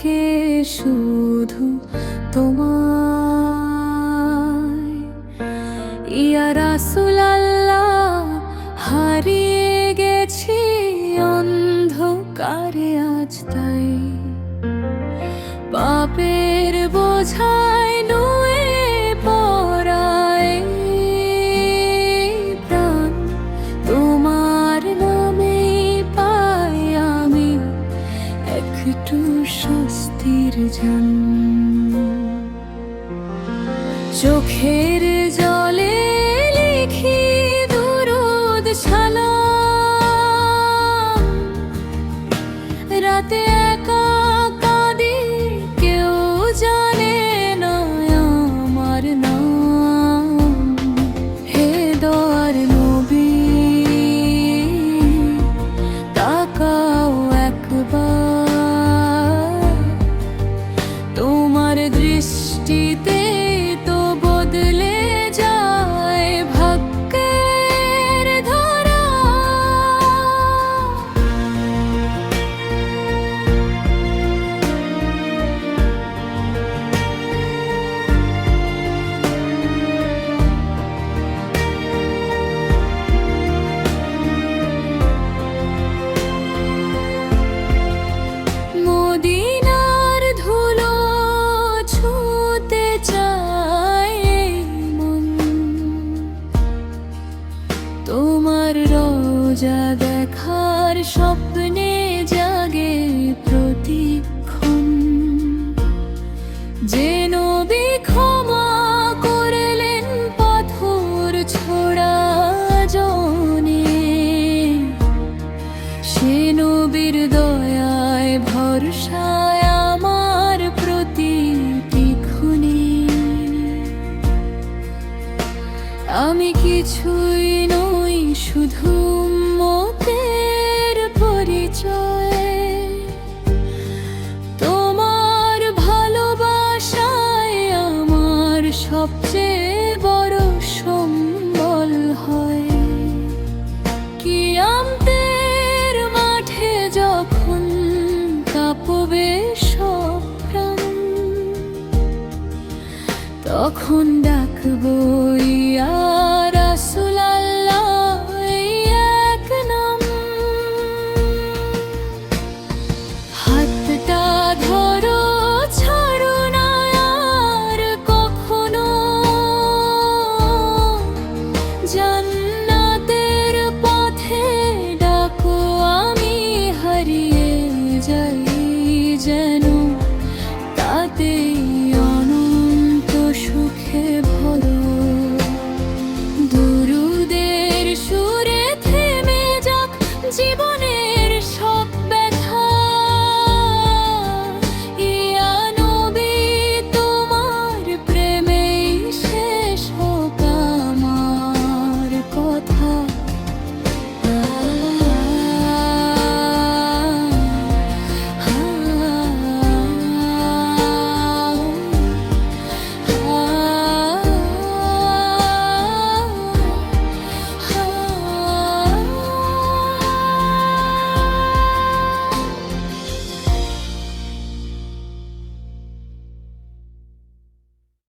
ডাকে শুধু তোমায়। ইয়া রাসূলাল্লাহ, হারিয়ে গেছি অন্ধকারে আজ তাই, পাপের বোঝায় নুয়ে পড়ায় প্রাণ। তোমার নামে পাই আমি একটু স্বস্তির জান। চোখের জলে লিখি দুরূদ সালাম, রাতে একা কাঁদি কেউ জানে না আমার নাম। হে দয়ার নবী, তাকাও একবার, তোমার দৃষ্টিতে তো বদলে যায় ভাগ্যের ধারা। মদিনার ধুলো ছুঁতে চায় এই মন, তোমার রোজা দেখার স্বপ্নে জাগে প্রতিক্ষণ। যে নবী ক্ষমা করলেন পাথর ছোড়া জনে, সে নবীর দয়ায় ভরসায় আমার প্রতিটি ক্ষণে। আমি কিছুই নই, শুধু উম্মতের পরিচয়। তোমার ভালোবাসায় আমার সবচেয়ে বড় সম্বল হয়। কিয়ামতের মাঠে যখন কাঁপবে সব প্রাণ, তখন ডাকবো ইয়া